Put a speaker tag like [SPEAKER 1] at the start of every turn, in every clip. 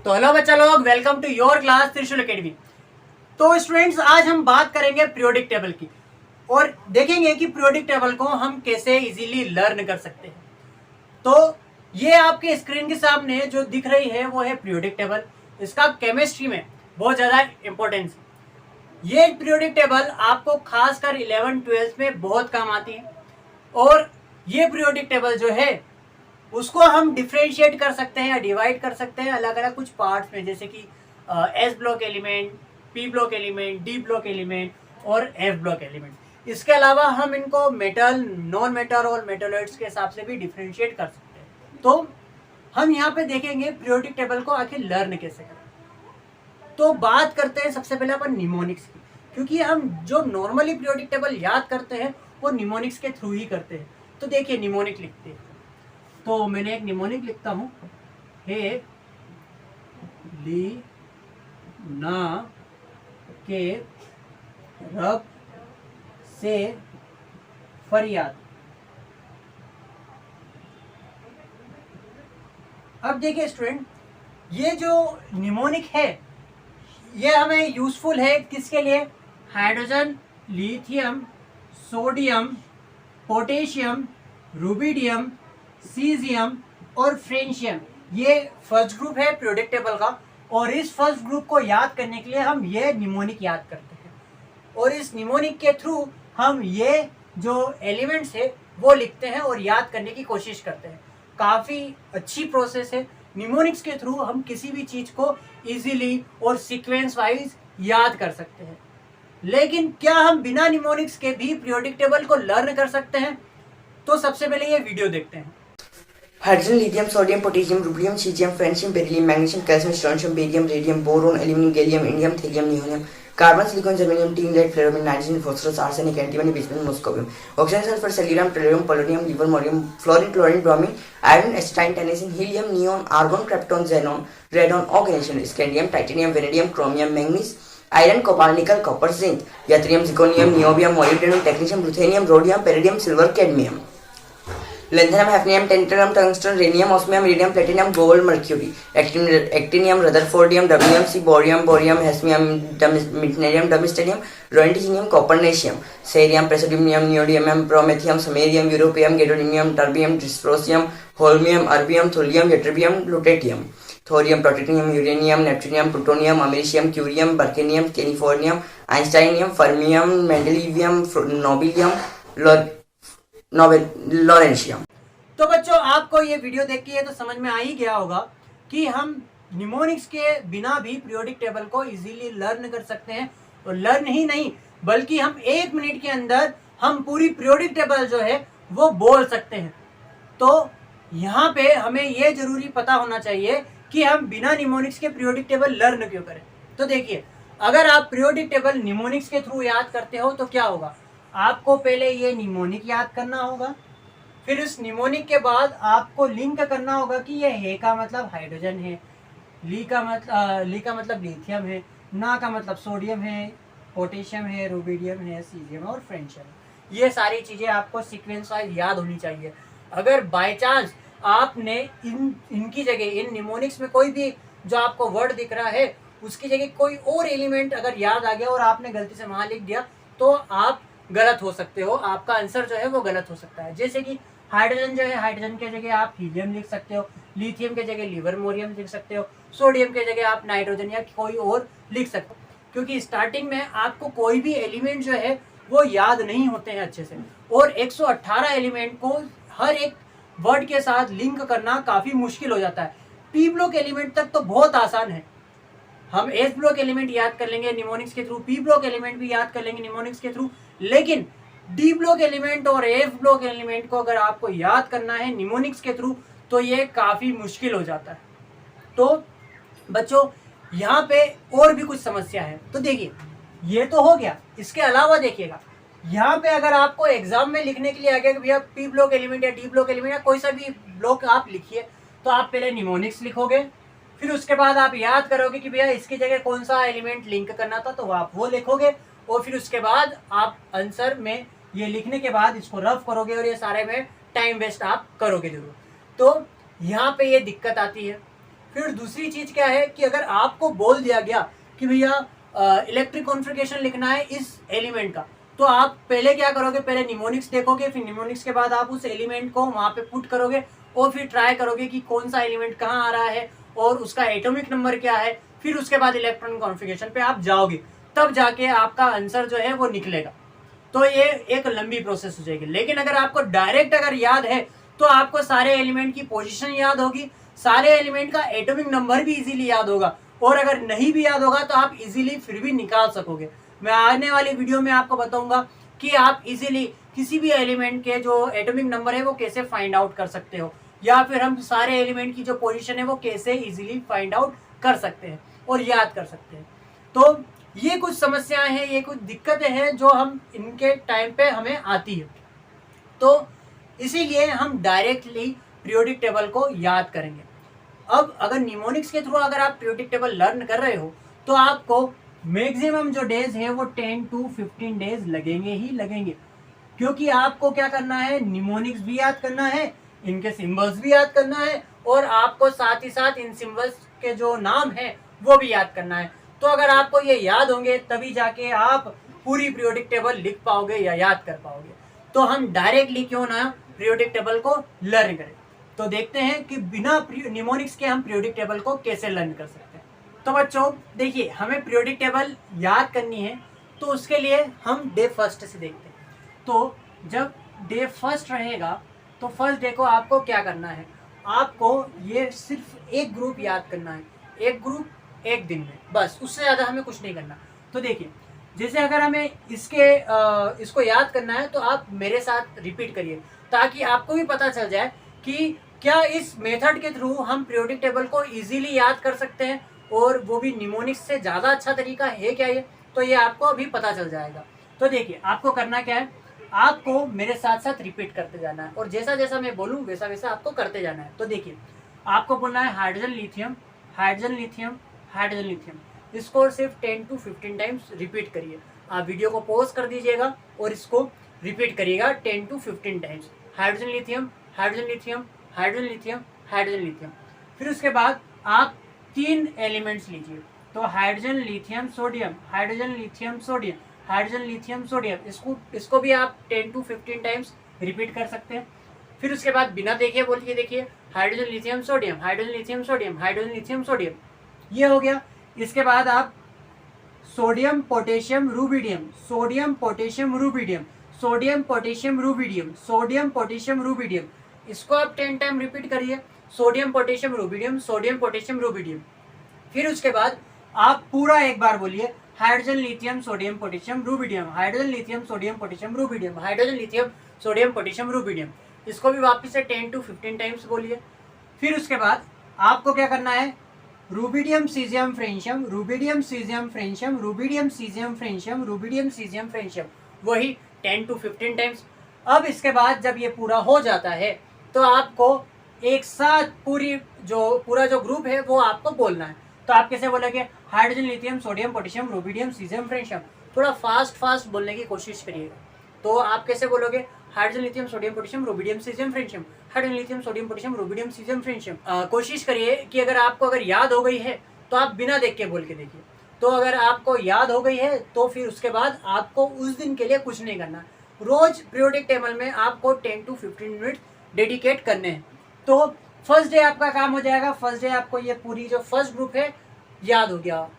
[SPEAKER 1] तो हेलो बच्चा लोग, वेलकम टू योर क्लास त्रिशूल एकेडमी। तो स्टूडेंट्स, आज हम बात करेंगे पीरियोडिक टेबल की और देखेंगे कि पीरियोडिक टेबल को हम कैसे इजीली लर्न कर सकते हैं। तो ये आपके स्क्रीन के सामने जो दिख रही है वो है पीरियोडिक टेबल। इसका केमिस्ट्री में बहुत ज़्यादा इम्पोर्टेंस है। ये पीरियोडिक टेबल आपको खासकर 11-12 में बहुत काम आती है और ये पीरियोडिक टेबल जो है उसको हम डिफ्रेंशिएट कर सकते हैं या डिवाइड कर सकते हैं अलग अलग कुछ पार्ट्स में, जैसे कि S block element, P block element, D block element और एफ ब्लॉक एलिमेंट। इसके अलावा हम इनको मेटल, नॉन मेटल और मेटलॉइड्स के हिसाब से भी डिफ्रेंशिएट कर सकते हैं। तो हम यहाँ पे देखेंगे पीरियोडिक टेबल को आखिर लर्न कैसे करें। तो बात करते हैं सबसे पहले अपन निमोनिक्स की, क्योंकि हम जो नॉर्मली पीरियोडिक टेबल याद करते हैं वो निमोनिक्स के थ्रू ही करते हैं। तो देखिए निमोनिक लिखते हैं, तो मैंने एक निमोनिक लिखता हूं, हे ली ना के रब से फरियाद। अब देखिए स्टूडेंट, ये जो निमोनिक है ये हमें यूजफुल है किसके लिए? Hydrogen, lithium, sodium, potassium, rubidium, caesium और फ्रेंशियम। ये फर्स्ट ग्रुप है पीरियोडिक टेबल का और इस फर्स्ट ग्रुप को याद करने के लिए हम ये निमोनिक याद करते हैं और इस निमोनिक के थ्रू हम ये जो एलिमेंट्स है वो लिखते हैं और याद करने की कोशिश करते हैं। काफ़ी अच्छी प्रोसेस है। निमोनिक्स के थ्रू हम किसी भी चीज़ को इजीली और सीक्वेंस वाइज याद कर सकते हैं। लेकिन क्या हम बिना निमोनिक्स के भी पीरियोडिक टेबल को लर्न कर सकते हैं? तो सबसे पहले ये वीडियो देखते हैं।
[SPEAKER 2] Hydrogen, lithium, sodium, potassium, rubidium, caesium, francium, beryllium, magnesium, calcium, strontium, barium, radium, boron, aluminium, gallium, indium, thallium, nihonium, carbon, silicon, germanium, tin, lead, fluorine, nitrogen, phosphorus, arsenic, antimony, bismuth, moscovium, oxygen, sulphur, selenium, tellurium, polonium, livermorium, fluorine, chlorine, bromine, iron, astatine, tennessine, helium, neon, argon, krypton, xenon, radon, oganesson, scandium, titanium, vanadium, chromium, manganese, iron, copper, nickel, copper, zinc, yttrium, zirconium, niobium, molybdenum, technetium, ruthenium, rhodium, palladium, silver, cadmium, lanthanum, hafnium, tantalum, tungsten, rhenium, osmium, iridium, platinum, gold, mercury, actinium, rutherfordium, dubnium, bohrium, bohrium, hassium, meitnerium, darmstadtium, roentgenium, copernicium, cerium, praseodymium, neodymium, promethium, samarium, europium, gadolinium, terbium, dysprosium, holmium, erbium, thulium, ytterbium, lutetium, thorium, protactinium, uranium, neptunium, plutonium, americium, curium, berkelium, californium, einsteinium, fermium, mendelevium, nobelium, lawrencium.
[SPEAKER 1] तो बच्चों, आपको ये video देख के ये तो समझ में आ ही गया होगा कि हम निमोनिक्स के बिना भी पीरियोडिक टेबल को इजीली लर्न कर सकते हैं। और लर्न ही नहीं बल्कि हम 1 मिनट के अंदर हम पूरी पीरियोडिक टेबल जो है वो बोल सकते हैं। तो यहाँ पे हमें ये जरूरी पता होना चाहिए कि हम बिना निमोनिक्स के पीरियोडिक टेबल लर्न क्यों करें। तो देखिए, अगर आप पीरियोडिक टेबल निमोनिक्स के थ्रू याद करते हो तो क्या होगा? आपको पहले ये निमोनिक याद करना होगा, फिर इस निमोनिक के बाद आपको लिंक करना होगा कि ये हे का मतलब हाइड्रोजन है, ली का मतलब लिथियम है, ना का मतलब सोडियम है, पोटेशियम है, रुबिडियम है, सीजियम और फ्रेंशियम। ये सारी चीज़ें आपको सीक्वेंस वाइज याद होनी चाहिए। अगर बाय चांस आपने इनकी जगह, इन निमोनिक्स में कोई भी जो आपको वर्ड दिख रहा है उसकी जगह कोई और एलिमेंट अगर याद आ गया और आपने गलती से वहाँ लिख दिया तो आप गलत हो सकते हो, आपका आंसर जो है वो गलत हो सकता है। जैसे कि हाइड्रोजन जो है, हाइड्रोजन के जगह आप हीलियम लिख सकते हो, लिथियम के जगह लिवर मोरियम लिख सकते हो, सोडियम के जगह आप नाइट्रोजन या कोई और लिख सकते हो, क्योंकि स्टार्टिंग में आपको कोई भी एलिमेंट जो है वो याद नहीं होते हैं अच्छे से। और 118 एलिमेंट को हर एक वर्ड के साथ लिंक करना काफ़ी मुश्किल हो जाता है। पी ब्लॉक एलिमेंट तक तो बहुत आसान है, हम एस ब्लॉक एलिमेंट याद कर लेंगे निमोनिक्स के थ्रू, पी ब्लॉक एलिमेंट भी याद कर लेंगे निमोनिक्स के थ्रू। लेकिन डी ब्लॉक एलिमेंट और एफ ब्लॉक एलिमेंट को अगर आपको याद करना है निमोनिक्स के थ्रू तो ये काफ़ी मुश्किल हो जाता है। तो बच्चों, यहाँ पे और भी कुछ समस्या है। तो देखिए, ये तो हो गया। इसके अलावा देखिएगा, यहाँ पे अगर आपको एग्जाम में लिखने के लिए आ गया कि भैया पी ब्लॉक एलिमेंट या डी ब्लॉक एलिमेंट या कोई सा भी ब्लॉक आप लिखिए, तो आप पहले निमोनिक्स लिखोगे, फिर उसके बाद आप याद करोगे कि भैया इसकी जगह कौन सा एलिमेंट लिंक करना था तो आप वो लिखोगे, और फिर उसके बाद आप आंसर में ये लिखने के बाद इसको रफ करोगे और ये सारे में टाइम वेस्ट आप करोगे जरूर। तो यहाँ पे ये दिक्कत आती है। फिर दूसरी चीज क्या है कि अगर आपको बोल दिया गया कि भैया इलेक्ट्रिक कॉन्फ़िगरेशन लिखना है इस एलिमेंट का, तो आप पहले क्या करोगे, पहले निमोनिक्स देखोगे, फिर निमोनिक्स के बाद आप उस एलिमेंट को वहां पे पुट करोगे और फिर ट्राई करोगे कि कौन सा एलिमेंट कहाँ आ रहा है और उसका एटॉमिक नंबर क्या है। फिर उसके बाद इलेक्ट्रॉन कॉन्फ़िगरेशन पे आप जाओगे, तब जाके आपका आंसर जो है वो निकलेगा। तो ये एक लंबी प्रोसेस हो जाएगी। लेकिन अगर आपको डायरेक्ट अगर याद है तो आपको सारे एलिमेंट की पोजीशन याद होगी, सारे एलिमेंट का एटॉमिक नंबर भी इजीली याद होगा, और अगर नहीं भी याद होगा तो आप इजीली फिर भी निकाल सकोगे। मैं आने वाली वीडियो में आपको बताऊंगा कि आप इजीली किसी भी एलिमेंट के जो एटॉमिक नंबर है वो कैसे फाइंड आउट कर सकते हो, या फिर हम सारे एलिमेंट की जो पोजीशन है वो कैसे इजीली फाइंड आउट कर सकते हैं और याद कर सकते हैं। तो ये कुछ समस्याएं हैं, ये कुछ दिक्कतें हैं जो हम इनके टाइम पे हमें आती है। तो इसीलिए हम डायरेक्टली पीरियोडिक टेबल को याद करेंगे। अब अगर निमोनिक्स के थ्रू अगर आप पीरियोडिक टेबल लर्न कर रहे हो तो आपको मैक्सिमम जो डेज है वो 10 to 15 डेज लगेंगे ही लगेंगे, क्योंकि आपको क्या करना है, निमोनिक्स भी याद करना है, इनके सिंबल्स भी याद करना है, और आपको साथ ही साथ इन सिंबल्स के जो नाम है वो भी याद करना है। तो अगर आपको ये याद होंगे तभी जाके आप पूरी पीरियोडिक टेबल लिख पाओगे या याद कर पाओगे। तो हम डायरेक्टली क्यों ना पीरियोडिक टेबल को लर्न करें। तो देखते हैं कि बिना निमोनिक्स के हम पीरियोडिक टेबल को कैसे लर्न कर सकते हैं। तो बच्चों देखिए, हमें पीरियोडिक टेबल याद करनी है तो उसके लिए हम डे फर्स्ट से देखते हैं। तो जब डे फर्स्ट रहेगा तो फर्स्ट डे को आपको क्या करना है, आपको ये सिर्फ एक ग्रुप याद करना है, एक ग्रुप एक दिन में, बस, उससे ज़्यादा हमें कुछ नहीं करना। तो देखिए, जैसे अगर हमें इसको याद करना है तो आप मेरे साथ रिपीट करिए, ताकि आपको भी पता चल जाए कि क्या इस मेथड के थ्रू हम पीरियोडिक टेबल को इजीली याद कर सकते हैं, और वो भी निमोनिक्स से ज़्यादा अच्छा तरीका है क्या ये, तो ये आपको अभी पता चल जाएगा। तो देखिए, आपको करना क्या है, आपको मेरे साथ साथ रिपीट करते जाना है, और जैसा जैसा मैं बोलूँ वैसा वैसा आपको करते जाना है। तो देखिए, आपको बोलना है hydrogen lithium, hydrogen lithium, hydrogen lithium. इसको सिर्फ 10 to 15 टाइम्स रिपीट करिए। आप वीडियो को पॉज कर दीजिएगा और इसको रिपीट करिएगा 10 to 15 times. Hydrogen lithium, hydrogen lithium, hydrogen lithium, hydrogen lithium. फिर उसके बाद आप 3 एलिमेंट्स लीजिए। तो hydrogen lithium sodium, hydrogen lithium sodium, hydrogen lithium sodium. इसको भी आप 10 to 15 टाइम्स रिपीट कर सकते हैं। फिर उसके बाद बिना देखे बोलिए, देखिए, hydrogen lithium sodium, hydrogen lithium sodium, hydrogen lithium sodium, ये हो गया। इसके बाद आप sodium potassium rubidium, sodium potassium rubidium, sodium potassium rubidium, sodium potassium rubidium, इसको आप 10 टाइम रिपीट करिए। Sodium potassium rubidium, sodium potassium rubidium. फिर उसके बाद आप पूरा एक बार बोलिए, hydrogen lithium sodium potassium rubidium, hydrogen lithium sodium potassium rubidium, hydrogen lithium sodium potassium rubidium. इसको भी वापस से 10 to 15 टाइम्स बोलिए। फिर उसके बाद आपको क्या करना है, rubidium caesium francium, rubidium caesium francium, rubidium caesium francium, rubidium caesium francium, वही 10 to 15 टाइम्स। अब इसके बाद जब ये पूरा हो जाता है तो आपको एक साथ पूरा जो ग्रुप है वो आपको बोलना है। तो आप कैसे बोलोगे, hydrogen lithium sodium potassium rubidium caesium francium. थोड़ा फास्ट बोलने की कोशिश करिएगा। तो आप कैसे बोलोगे, hydrogen lithium sodium potassium rubidium caesium francium, hydrogen lithium sodium potassium rubidium caesium francium. कोशिश करिए कि अगर आपको याद हो गई है तो आप बिना देख के बोल के देखिए। तो अगर आपको याद हो गई है तो फिर उसके बाद आपको उस दिन के लिए कुछ नहीं करना। रोज पीरियोडिक टेबल में आपको 10 to 15 मिनट डेडिकेट करने हैं। तो फर्स्ट डे आपका काम हो जाएगा, फर्स्ट डे आपको ये पूरी जो फर्स्ट ग्रुप है याद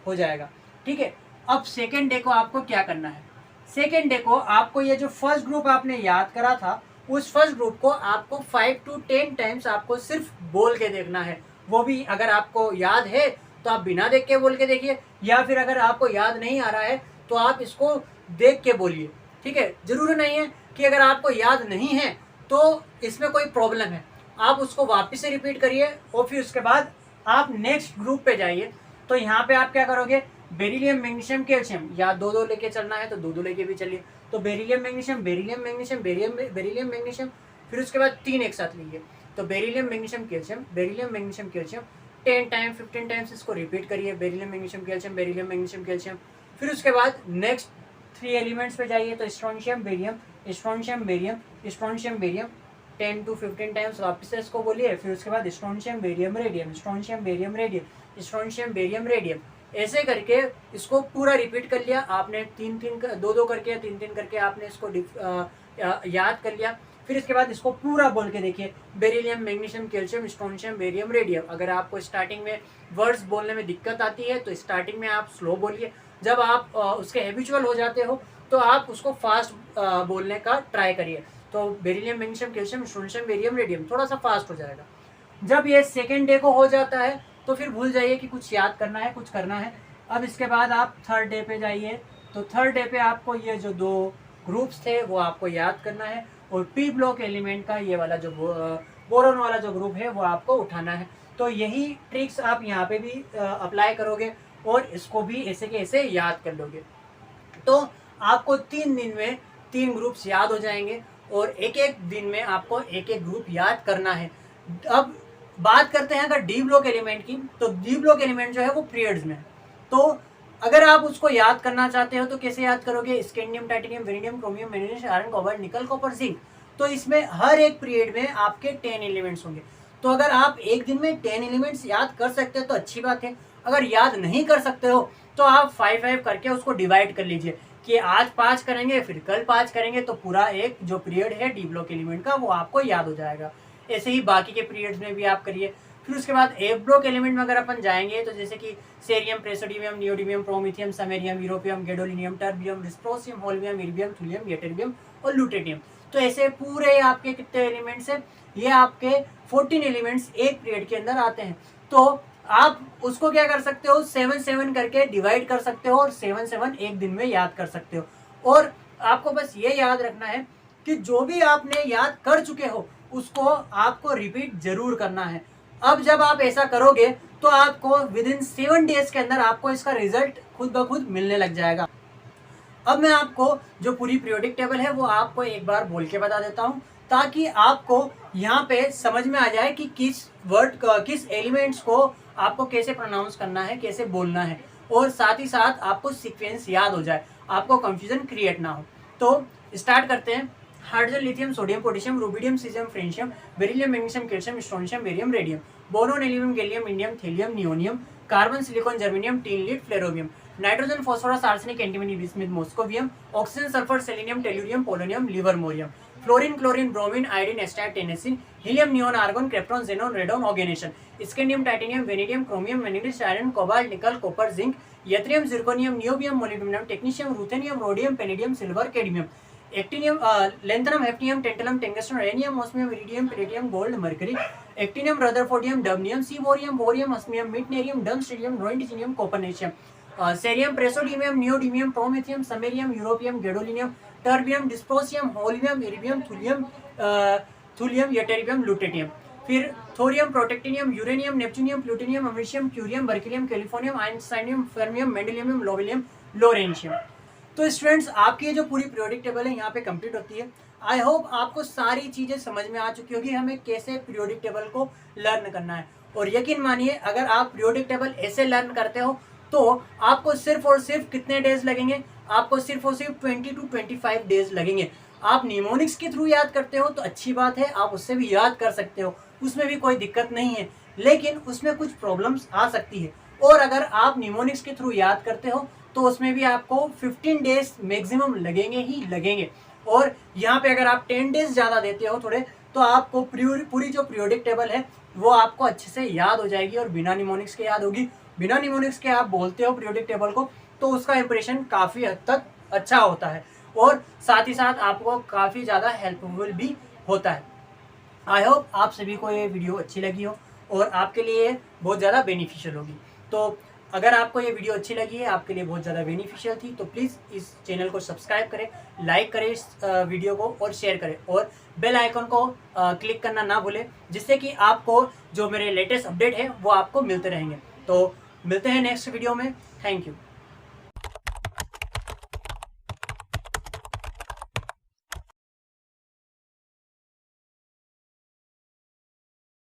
[SPEAKER 1] हो जाएगा, ठीक है। अब सेकेंड डे को आपको क्या करना है, सेकेंड डे को आपको ये जो फर्स्ट ग्रुप आपने याद करा था उस फर्स्ट ग्रुप को आपको 5 to 10 टाइम्स आपको सिर्फ बोल के देखना है। वो भी अगर आपको याद है तो आप बिना देख के बोल के देखिए, या फिर अगर आपको याद नहीं आ रहा है तो आप इसको देख के बोलिए, ठीक है। जरूरी नहीं है कि अगर आपको याद नहीं है तो इसमें कोई प्रॉब्लम है, आप उसको वापस से रिपीट करिए और फिर उसके बाद आप नेक्स्ट ग्रुप पे जाइए। तो यहाँ पे आप क्या करोगे, बेरिलियम मैग्नीशियम कैल्शियम, या दो लेके चलना है तो दो लेके भी चलिए। तो beryllium magnesium, beryllium magnesium, beryllium magnesium, फिर उसके बाद 3 एक साथ लीजिए। तो beryllium magnesium calcium, beryllium magnesium calcium 10 time 15 times इसको रिपीट करिए, beryllium magnesium calcium, beryllium magnesium calcium. फिर उसके बाद नेक्स्ट 3 एलिमेंट्स पे जाइए। तो strontium barium, strontium barium, strontium barium 10 to 15 times वापस से इसको बोलिए। फिर उसके बाद strontium barium radium, strontium barium radium, strontium barium radium, ऐसे करके इसको पूरा रिपीट कर लिया आपने। 2-2 करके 3-3 करके आपने इसको याद कर लिया। फिर इसके बाद इसको पूरा बोल के देखिए, beryllium, magnesium, calcium, strontium, barium, radium. अगर आपको स्टार्टिंग में वर्ड्स बोलने में दिक्कत आती है तो स्टार्टिंग में आप स्लो बोलिए। जब आप उसके हैबिचुअल हो जाते हो तो आप उसको फास्ट बोलने का ट्राई करिए। तो beryllium, magnesium, calcium, strontium, barium, radium थोड़ा सा फास्ट हो जाएगा। जब ये सेकेंड डे को हो जाता है तो फिर भूल जाइए कि कुछ याद करना है, कुछ करना है। अब इसके बाद आप थर्ड डे पे जाइए। तो थर्ड डे पे आपको ये जो 2 ग्रुप्स थे वो आपको याद करना है, और पी ब्लॉक एलिमेंट का ये वाला जो बोरॉन वाला जो ग्रुप है वो आपको उठाना है। तो यही ट्रिक्स आप यहाँ पे भी अप्लाई करोगे और इसको भी ऐसे के ऐसे याद कर लोगे। तो आपको 3 दिन में 3 ग्रुप्स याद हो जाएंगे, और एक एक दिन में आपको एक एक ग्रुप याद करना है। अब बात करते हैं अगर डी ब्लॉक एलिमेंट की, तो डी ब्लॉक एलिमेंट जो है वो पीरियड्स में है। तो अगर आप उसको याद करना चाहते हो तो कैसे याद करोगे? Scandium, titanium, vanadium, chromium, magnesium, iron, cobalt, nickel, copper, zinc. तो इसमें हर एक पीरियड में आपके 10 एलिमेंट्स होंगे। तो अगर आप एक दिन में 10 एलिमेंट्स याद कर सकते हो तो अच्छी बात है। अगर याद नहीं कर सकते हो तो आप 5-5 करके उसको डिवाइड कर लीजिए कि आज 5 करेंगे, फिर कल 5 करेंगे, तो पूरा एक जो पीरियड है डी ब्लॉक एलिमेंट का वो आपको याद हो जाएगा। ऐसे ही बाकी के पीरियड्स में भी आप करिए। फिर उसके बाद ए ब्लॉक एलिमेंट में अगर अपन जाएंगे तो जैसे कि cerium, praseodymium, neodymium, promethium, samarium, europium, gadolinium, terbium, dysprosium, holmium, erbium, thulium, ytterbium और ल्यूटेनियम। तो ऐसे पूरे आपके कितने एलिमेंट्स हैं? ये आपके 14 एलिमेंट्स एक पीरियड के अंदर आते हैं। तो आप उसको क्या कर सकते हो? 7-7 करके डिवाइड कर सकते हो, और 7-7 एक दिन में याद कर सकते हो। और आपको बस ये याद रखना है कि जो भी आपने याद कर चुके हो उसको आपको रिपीट जरूर करना है। अब जब आप ऐसा करोगे तो आपको विदिन 7 डेज के अंदर आपको इसका रिजल्ट खुद ब खुद मिलने लग जाएगा। अब मैं आपको जो पूरी पीरियोडिक टेबल है वो आपको एक बार बोल के बता देता हूँ, ताकि आपको यहाँ पे समझ में आ जाए कि किस वर्ड, किस एलिमेंट्स को आपको कैसे प्रोनाउंस करना है, कैसे बोलना है, और साथ ही साथ आपको सीक्वेंस याद हो जाए, आपको कंफ्यूजन क्रिएट ना हो। तो स्टार्ट करते हैं। Hydrogen, lithium, sodium, potassium, rubidium, caesium, francium, beryllium, magnesium, calcium, strontium, barium, radium, boron, aluminium, gallium, indium, thallium, nihonium, carbon, silicon, germanium, tin, lead, flerovium, nitrogen, phosphorus, arsenic, antimony, bismuth, moscovium, oxygen, sulphur, selenium, tellurium, polonium, livermorium, fluorine, chlorine, bromine, iodine, astatine, tennessine, helium, neon, argon, krypton, xenon, radon, oganesson, scandium, titanium, vanadium, chromium, magnesium, iron, cobalt, nickel, copper, zinc, yttrium, zirconium, niobium, molybdenum, technetium, ruthenium, rhodium, palladium, silver, cadmium, actinium, lanthanum, hafnium, tantalum, tungsten, rhenium, osmium, iridium, platinum, gold, mercury, actinium, rutherfordium, dubnium, seaborgium, bohrium, osmium, meitnerium, darmstadtium, roentgenium, copernicium, cerium, praseodymium, neodymium, promethium, samarium, europium, gadolinium, terbium, dysprosium, holmium, erbium, thulium, ytterbium, lutetium, फिर thorium, protactinium, uranium, neptunium, plutonium, americium, curium, berkelium, californium, einsteinium, fermium, mendelevium, nobelium, lawrencium. तो students, आपकी ये जो पूरी periodic table है यहाँ पे complete होती है। आई होप आपको सारी चीज़ें समझ में आ चुकी होगी हमें कैसे पीरियोडिक टेबल को लर्न करना है। और यकीन मानिए, अगर आप पीरियोडिक टेबल ऐसे लर्न करते हो तो आपको सिर्फ और सिर्फ कितने डेज लगेंगे? आपको सिर्फ और सिर्फ 20 to 25 डेज लगेंगे। आप निमोनिक्स के थ्रू याद करते हो तो अच्छी बात है, आप उससे भी याद कर सकते हो, उसमें भी कोई दिक्कत नहीं है, लेकिन उसमें कुछ प्रॉब्लम्स आ सकती है। और अगर आप निमोनिक्स के थ्रू याद करते हो तो उसमें भी आपको 15 डेज मैक्सिमम लगेंगे ही लगेंगे। और यहाँ पे अगर आप 10 डेज ज़्यादा देते हो थोड़े, तो आपको पूरी जो पीरियोडिक टेबल है वो आपको अच्छे से याद हो जाएगी, और बिना निमोनिक्स के याद होगी। बिना निमोनिक्स के आप बोलते हो पीरियोडिक टेबल को तो उसका इंप्रेशन काफ़ी हद तक अच्छा होता है, और साथ ही साथ आपको काफ़ी ज़्यादा हेल्पफुल भी होता है। आई होप आप सभी को ये वीडियो अच्छी लगी हो और आपके लिए बहुत ज़्यादा बेनिफिशियल होगी। तो अगर आपको ये वीडियो अच्छी लगी है, आपके लिए बहुत ज़्यादा बेनिफिशियल थी, तो प्लीज़ इस चैनल को सब्सक्राइब करें, लाइक करें इस वीडियो को, और शेयर करें, और बेल आइकन को क्लिक करना ना भूलें, जिससे कि आपको जो मेरे लेटेस्ट अपडेट है वो आपको मिलते रहेंगे। तो मिलते हैं नेक्स्ट वीडियो में। Thank you.